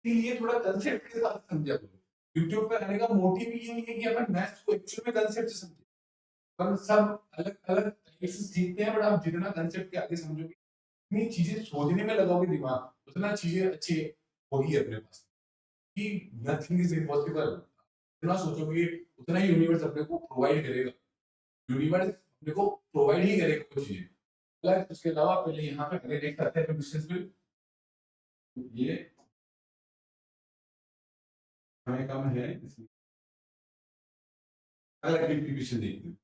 इसलिए थोड़ा कंसेप्ट के साथ समझा करो। यूट्यूब पर आने का मोटिव ये है कि अपन मैथ्स को एक्चुअल में कंसेप्ट से समझे। पर सब अलग अलग तरीके से सीखते हैं, बट आप जितना कंसेप्ट के आगे समझोगे, इतनी चीजें सोचने में लगाओगे दिमाग, उतना चीजें अच्छी होगी अपने पास। कि नथिंग इज इम्पॉसिबल। जितना सोचोगे उतना ही यूनिवर्स अपने को प्रोवाइड करेगा। यूनिवर्स अपने को प्रोवाइड ही करेगा कुछ चीजें। प्लस उसके अलावा पहले यहाँ पे अगर देख सकते हैं क्वेश्चंस में, ये हमें कम है, अलग क्वेश्चन देखते हैं।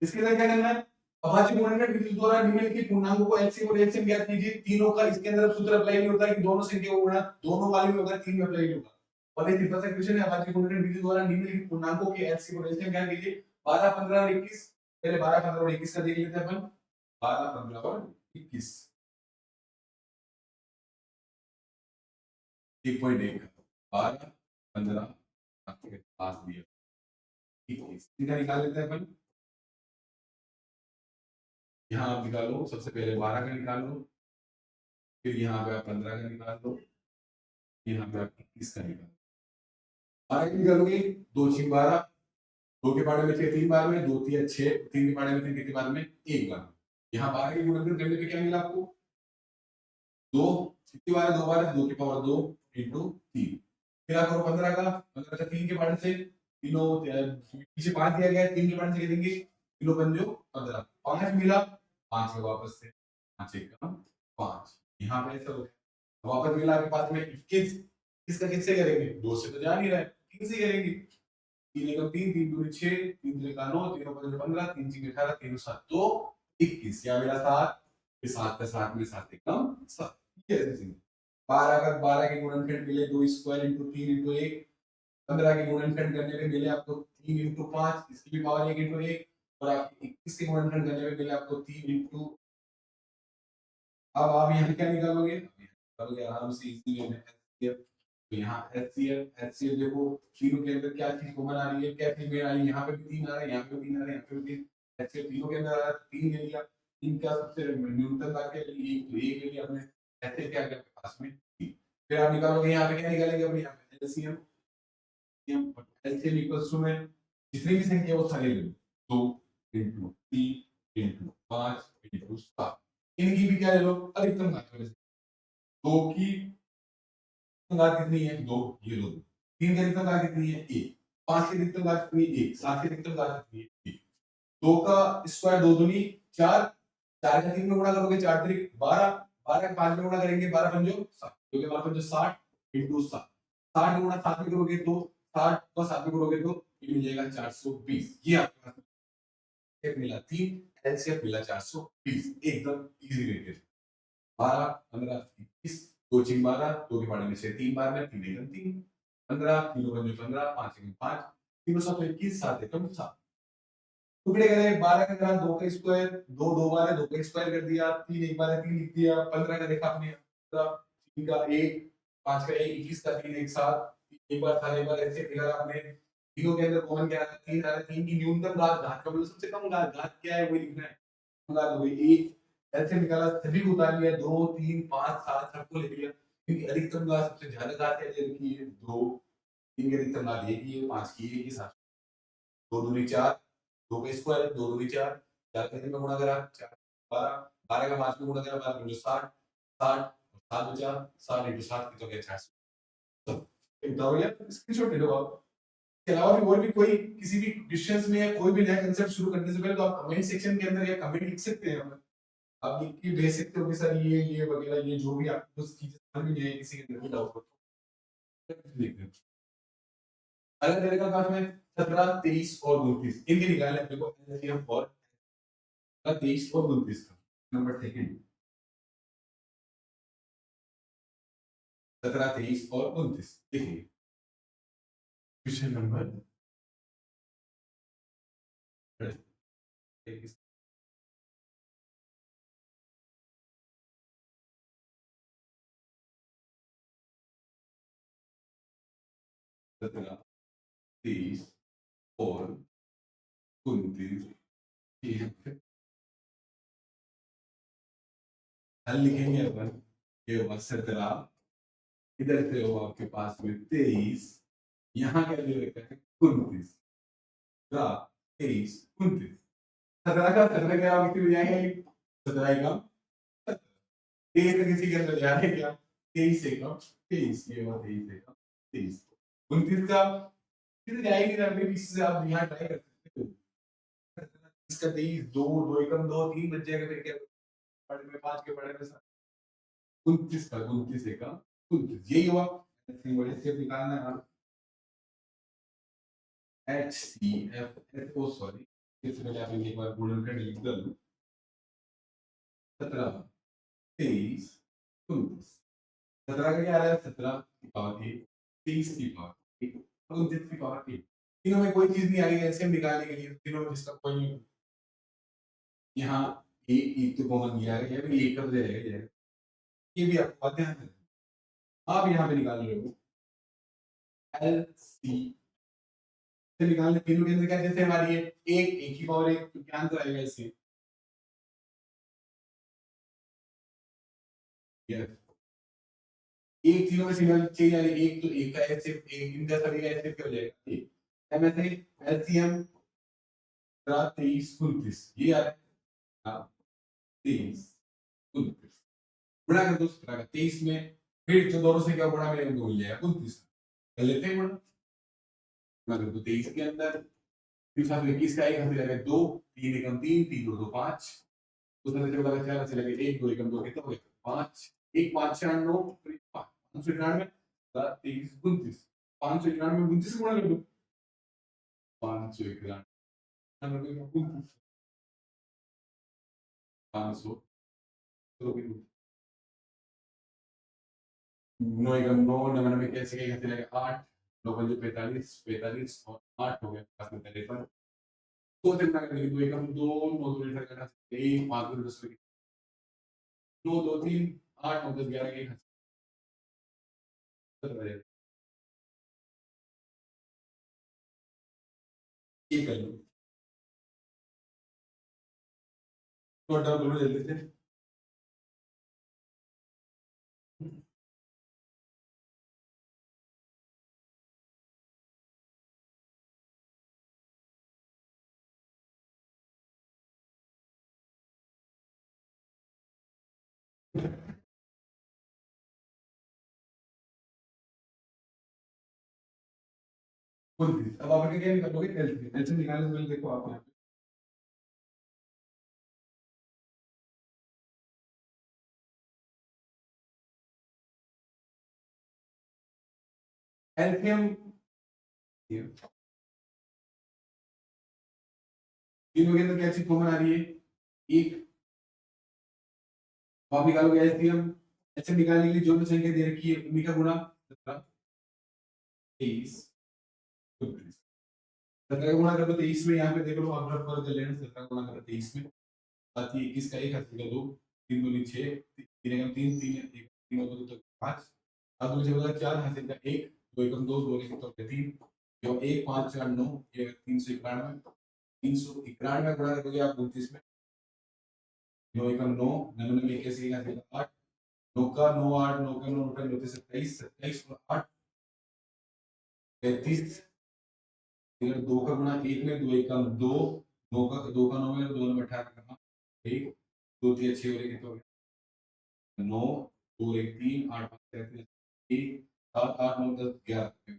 इसके अंदर क्या करना है, अभाज्य गुणनखंड विधि द्वारा निम्नलिखित पूर्णांकों को एलसीएम और एलसीएम ज्ञात कीजिए। तीनों का इसके अंदर सूत्र अप्लाई नहीं होता कि दोनों संख्या को गुणा, दोनों वाले में होगा, तीन में अप्लाई नहीं होगा। और ये सिंपल सा क्वेश्चन है, अभाज्य गुणनखंड विधि द्वारा निम्नलिखित पूर्णांकों के एलसीएम और एलसीएम ज्ञात कीजिए। 12, 15 और 21। पहले 12, 15 और 21 का देख लेते हैं अपन। 12, 15 और 21, 1.1, 12, 15 आपके पास दिया, 21 इनका निकाल लेते हैं अपन। यहाँ आप निकालो, सबसे पहले 12 का निकाल लो, फिर यहाँ पे आप 15 का निकाल लो, यहाँ पे आप 21 का निकाल लो। 12 की निकालोगे, 2 6 12, 2 के पाड़े में 6 3 बार में, 2 3 6, 3 के पाड़े में 3, कितनी बार में, 1 बार। यहाँ 12 के गुणनखंड करने पे क्या मिला आपको, 2, कितनी बार है, 2 बार है, 2 की पावर 2 इंटू 3। फिर आप करो 15 का, 15 का 3 के पाड़े से, तीनों पीछे 5 दिया गया है, 3 के पाड़े से देंगे, किलो बन जो 15, 5 मिला, 5 का वापस से 5 1 का 5, यहाँ पे ऐसा हो गया। वापस मिला आपके पास में 21, इसका किससे करेंगे, 2 से तो जा नहीं रहा है, 3 से करेंगे। 3 एकम 3, 3 दूनी 6, 3 दूनी का 9, 3 पंजे 15, 3 छीके 18, 3 7 2 21, या मेरा 7, फिर 7 का 7 में 7 एकम 7। ये ऐसे सिंपल। 12 का 12 के गुणनखंड मिले 2 स्क्वायर इंटू 3 इंटू 1। 15 के गुणनखंड करने पे मिले आपको 3 इंटू 5, इसकी भी पावर 1 इंटू 1। और आपके 21 के गुणनखंड करने पे मिले आपको 3 इंटू, अब आप यहाँ क्या निकालोगे, निकालोगे आराम से इजी वे में एचसीएफ। तो यहाँ एचसीएफ, एचसीएफ देखो तीनों के अंदर क्या चीज कॉमन आ रही है, क्या चीज में आई, यहाँ पे भी 3 आ रहा है, यहाँ पे भी 3 आ रहा है, यहाँ पे भी 3, एचसीएफ तीनों के अंदर आ रहा है, 3 ले लिया। 3 का सबसे न्यूनतम बात क्या लिए, तो 1 ले लिया हमने, ऐसे क्या क्या पास में 3। फिर आप निकालोगे यहाँ पे क्या निकालेंगे, अब यहाँ पे एलसीएम, एलसीएम इक्वल्स टू में जितनी भी संख्या वो सारी ले लो, 2 इंटू 3 इंटू 5 इंटू 7, इनकी भी क्या ले लो, अधिकतम घात में से। 2 की घात कितनी है, 2, ये लो। 3 की अधिकतम घात कितनी है, 1। 5 की अधिकतम घात कितनी है, 1। 7 की अधिकतम घात कितनी है, 1। 2 का स्क्वायर 2 दूनी 4, 4 का 3 में गुणा करोगे 4 3 12, 12 का 5 में गुणा करेंगे 12 पंजो 7, क्योंकि 12 पंजो 60 इंटू 7, 60 गुणा 7 में करोगे तो 60 को 7 में करोगे तो ये मिल जाएगा 420। ये आपके पास एक मिला 3, एलसीएम मिला 420, एकदम इजी रेटेड। 12, 15, 21, 2 6 12, 2 के पाड़े में से 3 बार में 3 एकम 3, 15, 3 पंजे 15, 5 एकम 5, 3 7 21, 7 एकम 7। टुकड़े करें, 12 का करा 2 का स्क्वायर, 2 2 बार है, 2 का स्क्वायर कर दिया, 3 एक बार है, 3 लिख दिया। 15 का देखा आपने, 3 का 1, 5 का 1, 21 का 3 एक साथ, एक बार था, एक बार ऐसे निकाला आपने। तीनों के अंदर कॉमन क्या है, 3 आ रहा है, 3 की न्यूनतम घात, घात का मतलब सबसे कम घात, घात क्या है वही लिखना है। घात हो गई 1, ऐसे निकाला, सभी को उतार लिया, 2 3 5 7 सबको ले लिया, क्योंकि अधिकतम घात सबसे ज्यादा घात क्या दे रखी है, 2, 3 की अधिकतम घात 1 ही है, 5 की 1 ही साथ, 2 दूनी 4, 2 का स्क्वायर 2 दूनी 4, 4 का 3 में गुणा करा 4 12, 12 का 5 में गुणा करा 12 मुझे 60, 60 7 बचा, 60 इंटू 7 कितना गया, 400। बताओ यार, स्क्रीनशॉट ले लो आप। इसके अलावा भी और भी कोई किसी भी क्वेश्चंस में या कोई भी नया कांसेप्ट शुरू करने से पहले तो आप कमेंट सेक्शन के अंदर या कमेंट लिख सकते हैं हमें। आप लिख के भेज सकते हो कि सर ये वगैरह, ये जो भी आपको कुछ चीजें समझ में नहीं आई, किसी के अंदर कोई डाउट हो तो लिख दें। अगला तरीका क्लास में 17 23 और 29 इनके निकालने अपने को एलसीएम और 23 और 29 का नंबर सेकंड, 17 23 और 29 देखिए क्वेश्चन नंबर 17 23 और 29 हल लिखेंगे अपन। ये होगा 17, इधर से हो आपके पास में 23, यहाँ क्या दे रखा है 29, 23 29, 17 का 17 क्या आप कितनी जाएंगे 17 का 23 किसी के अंदर जा रहे क्या 23 से कम 23 ये हुआ 23 से कम 23 29 का कितने जाएगी ना अभी 20 से आप यहाँ ट्राई कर सकते हो इसका 23 2 2 एकम 2 3 बच जाएगा फिर क्या पढ़े में 5 के पढ़े में 29 का 29 से कम 29 यही हुआ वजह से निकालना है HCF ओ सॉरी इससे पहले आप एक बार गुणन कर लिख दो 17 23 29 17 का क्या आ रहा है 17 की पावर 1 23 की पावर 1 और 29 की पावर 1 तीनों में कोई चीज नहीं आ रही है एलसीएम निकालने के लिए तीनों में जिसका कोई नहीं यहाँ एक तो कॉमन दिया है ये भी एक कब दे रहेगा ये भी आपको ध्यान रखना आप यहाँ पे निकाल रहे हो एलसी से निकालने तीनों के अंदर क्या जैसे हमारी है एक की पावर 1 तो क्या आंसर आएगा इससे यस एक तीनों में सिग्नल चेंज आ रही है एक तो एक का ऐसे एक इनका सभी का ऐसे क्या हो जाएगा एक एम ऐसे एलसीएम 23 29 ये आ रहा है 23 29 गुणा कर दो 17 का 23 में फिर जो दोनों से क्या गुणा मिलेगा दो मिल जाएगा 29 कर लेते हैं गुणा गुणा कर दो 23 के अंदर फिर साथ में 21 का एक हाथ लगा 2 3 एकम 3 3 2 2 5 उसमें से लगा 4 से लगे 1 2 एकम 2 कितना हो गया 5 1 5 4 9 599 23 29 591 29 गुणा कर दो 591 500 नौ एकम 9 99 कैसे के कैसे लगे 8 9 पंजे 45 45 और 8 हो गया पास में 53 दो से गुणा करेंगे 2 एकम 2 9 2 लीटर करना 1 5 2 10 2 2 3 8 9 10 11 के ये कर लो नोट डाउन करो जल्दी से अब आप क्या निकालोगे एलसी निकालने से पहले देखो आप यहाँ पे एलसीएम तीनों के अंदर क्या चीज कॉमन आ रही है एक आप निकालोगे एलसीएम एलसीएम निकालने के लिए जो भी संख्या दे रखी है उन्हीं का गुणा 23 29 17 का गुणा कर दो 23 में यहाँ पे देख लो आप रफ कर लेना 17 गुणा कर 23 में साथ ही 21 का एक हाथ का 2 3 दूनी 6 3 एकम 3 3 1 3 2 तो 5 अब मुझे बोला 4 हाथ का 1 2 एकम 2 2 एकम तो 3 जो 1 5 4 9 ये 391 391 गुणा करोगे आप 29 में 9 एकम 9 99 81 का 8 9 का 9 8 9 का 9 9 27 27 और 8 33 फिर 2 का गुणा 1 में 2 एकम 2 2 का 9 में 2 में 18 का 1 2 3 6 और 1 तो 9 2 1 3 8 5 7 1 7 8 9 10 11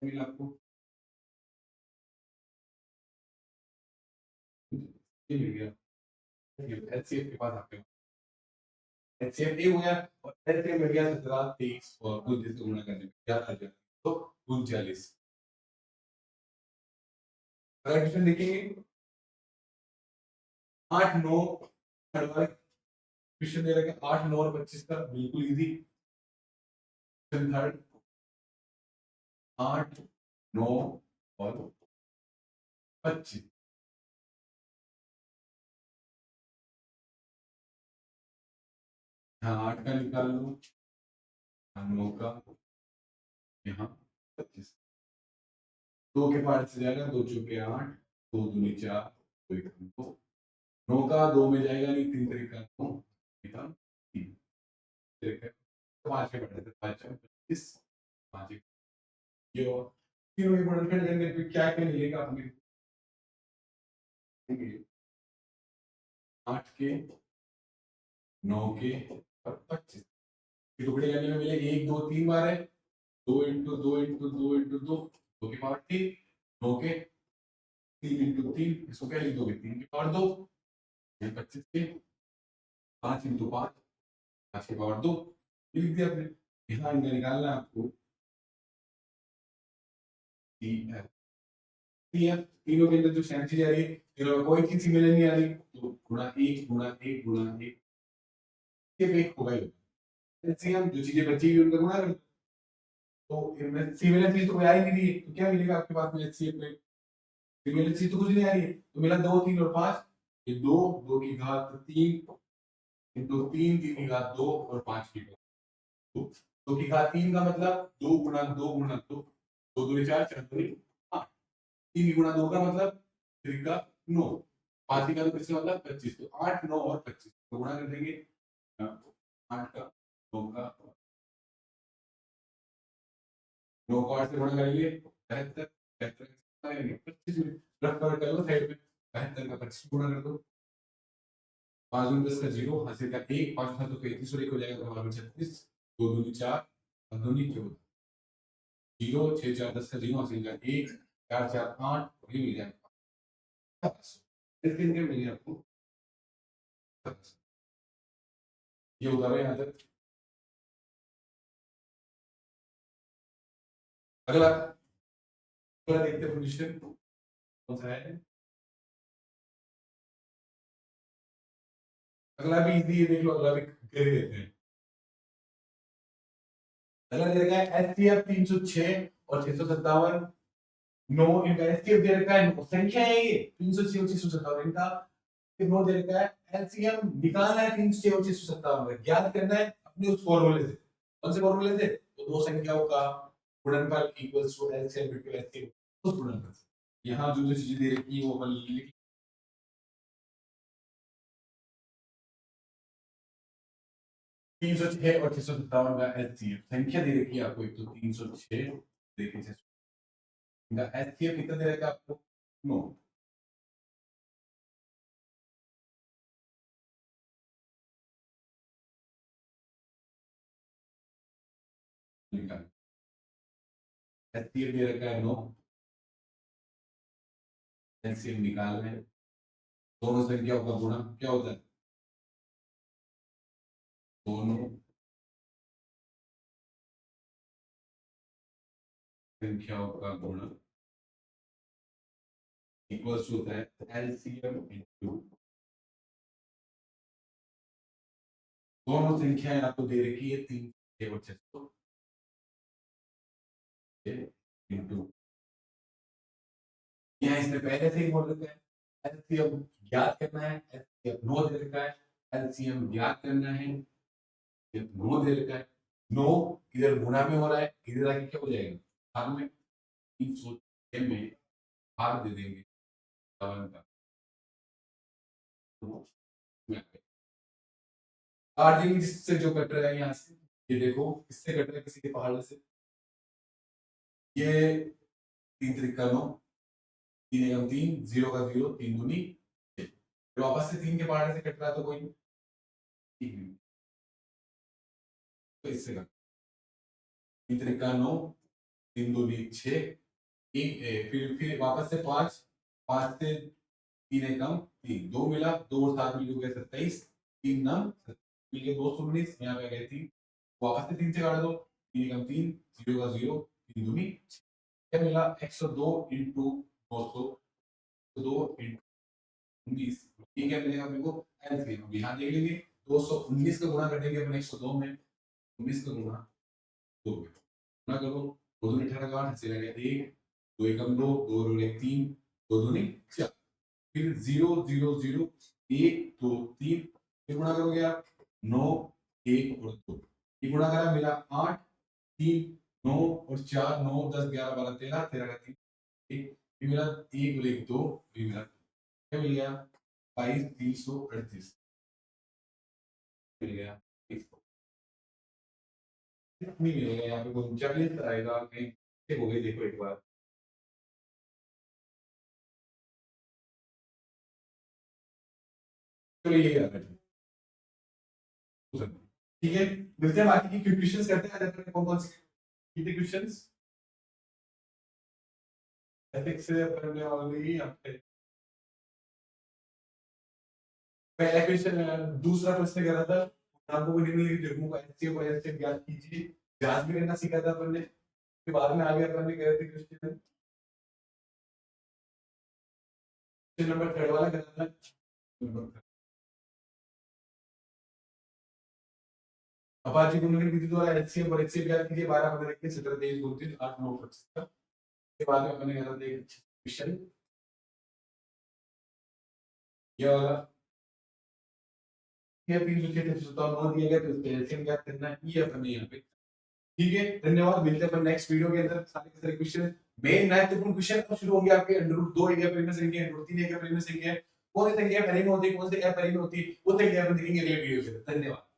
मिला आपको ये मिल गया एचसीएफ के पास आपके एचसीएफ ये हो गया और एचसीएफ मिल गया 17 23 और कुछ जिसको गुणा करने में क्या आ जाएगा तो 39 अगर क्वेश्चन देखेंगे 8 9 क्वेश्चन दे रखा है 8 9 और 25 का बिल्कुल इजी थर्ड 8 9 और 25 यहाँ 8 का निकाल लो 9 का यहाँ 25 2 के पार्ट से जाएगा, 2 चौके 8, 2 दूनी 4, 2 एकम 2, 9 का 2 में जाएगा नहीं, 3 तरीका 9, एकम 3, तरीका 5 के पार्ट से 5 4 25, 5 एक ये और तीनों के गुणनखंड करने पे क्या-क्या मिलेगा हमें? 8 के, 9 के और 25 टुकड़े करने में मिले 1 2 3 बार है, 2 इंटू 2 इंटू 2 इंटू 2, 2 की पावर 3, 9 के 3 इंटू 3, इसको क्या लिख दोगे? 3 की पावर 2, ये 25 के 5 इंटू 5, 5 की पावर 2, ये लिख दिया आपने। यहाँ इनका निकालना है आपको CF, CF तीनों के अंदर जो सेम चीज आ रही है, तीनों में कोई चीज सिमिलर नहीं आ रही, तो गुणा 1 गुणा 1 गुणा 1 सिर्फ एक होगा ही। एलसीएम जो चीजें बची हुई उनका गुणा कर दो। तो इनमें सिमिलर चीज तो कोई आ ही नहीं रही है, तो क्या मिलेगा आपके पास में एचसीएफ में? सिमिलर चीज तो कुछ नहीं आ रही है, तो मिला 2 3 और 5, ये 2 2 की घात 3 इंटू 3 3 की घात 2 और 5 की घात 2, 2 की घात 3 का मतलब 2 गुणा 2 गुणा 2, 2 दूनी 4 4 दूनी 8, 3 गुणा 2 का मतलब 3 का 9, 5 की घात किसका मतलब 25, तो 8 9 और 25 तो गुणा कर देंगे 8 का 9 का 9 को 8 से गुणा करेंगे 73, 73 25 में रफ कर लो साइड में, 72 का 25 गुणा कर दो, 5 दूनी 10 का 0, हासिल का 1, 5 था तो 33 और 1 हो जाएगा तो हमारा 36, 2 दूनी 4, 7 दूनी 14, 0 6 4 10 का 0, हासिल का 1, 4 4 8, ये मिल जाएगा 7, इसके लिए मिल गया आपको 7, ये उतारो यहाँ तक। अगला अगला देखते हैं पोजीशन कौन सा है। अगला भी इजी है, देख लो अगला भी कर ही देते हैं। अगला दे रखा है एचसीएफ 306 और 657, 9 इनका एचसीएफ दे रखा है, 9 संख्या है ये 306 और 657 इनका, फिर 9 दे रखा है एलसीएम निकालना है 306 और 657 का, ज्ञात करना है अपने उस फॉर्मूले से। कौन से फॉर्मूले से? तो दो संख्याओं का गुणनफल equals to LCM into HCF उस गुणनफल से। यहां जो जो चीजें दे रखी है वो अपन लिख 306 और 657 का एचसीएफ संख्या दे रखी है आपको, एक तो 306 देखिए इनका एचसीएफ कितना दे रखा है आपको 9, निकाल एचसीएफ दे रखा है 9, एलसीएम निकालना है, दोनों संख्याओं का गुणा क्या होता है, दोनों संख्याओं का गुणा इक्वल्स होता है एलसीएम इनटू, दोनों संख्याएं आपको दे रखी है 3 और 600 इनटू, यहाँ इसने पहले से ही बोल रखा है एलसीएम ज्ञात करना है, एलसीएम 9 दे रखा है, एलसीएम ज्ञात करना है, 9 दे रखा है, 9 इधर गुणा में हो रहा है, इधर आके क्या हो जाएगा भाग में, 306 में भाग दे देंगे 57 का, तो काट देंगे जिससे जो कट रहा है यहाँ से, ये देखो किससे कट रहा है, किसी के पहाड़ से, ये 3 त्रिका 9, 3 एकम 3, 0 का 0, 3 दूनी 6, तो वापस से 3 के पहाड़ से कट रहा है तो कोई ठीक नहीं, तो इससे कट 3 त्रिका 9, 3 दूनी 6, फिर वापस से 5, 5 से 3 एकम 3, 2 मिला 2 और 7 मिल गए 27, 3 नम मिल गए 219, यहाँ पे गए 3, वापस से 3 से काट दो, 3 एकम 3, 0 का 0, 3 दूनी क्या मिला 102 इंटू 200, 2 इंटू 19, ये क्या मिलेगा अपने को एलसीएम, यहाँ देख लेंगे 219 का गुणा कर देंगे अपने 102 में, 19 का गुणा 2 में गुणा करो, 2 दूनी 18 का 8 से लगे 1, 2 एकम 2, 2 और 1 3, 2 दूनी 4, फिर 0 0 0 1 2 3, फिर गुणा करोगे आप 9 1 और 2, ये गुणा करा मिला 8 3 9 और 4 9 10 11 12 13 13 का 3 ये मेरा 1 गुणे 2, ये मेरा क्या मिल गया 22,338 मिल गया। नहीं मिलेगा यहाँ पे 39 आएगा कहीं हो गई देखो एक बार। चलो ये आ रहा है ठीक है। मिलते हैं बाकी की क्वेश्चंस करते हैं। आज अपने कौन कौन से क्वेश्चंस एथिक्स से अपन ने ऑलरेडी आपके पहला क्वेश्चन दूसरा प्रश्न करा था आपको भी नहीं जुर्मों का एचसीएफ और एचसीएफ ज्ञात कीजिए। जांच भी करना सीखा था अपन ने फिर बाद में आगे अपन ने कह रहे थे क्वेश्चन नंबर 3 वाला करा था। अपाचे गुणन विधि द्वारा एचसीएफ और एचसीएफ ज्ञात कीजिए 12 15 21 17 23 32 8 9 25 के बाद में अपन ने करा था एक क्वेश्चन ये वाला ये 306 दिया गया तो उसके एलसीएम ज्ञात करना है ये अपन ने यहाँ पे ठीक है। धन्यवाद मिलते हैं अपन नेक्स्ट वीडियो के अंदर सारे के सारे क्वेश्चन मेन महत्वपूर्ण क्वेश्चन अब शुरू होंगे आपके √2 एक परिमेय संख्या √3 एक परिमेय संख्या कौन सी संख्या परिमेय होती है कौन सी अपरिमेय होती है वो संख्या अपन देखेंगे अगले वीडियो के अंदर। धन्यवाद।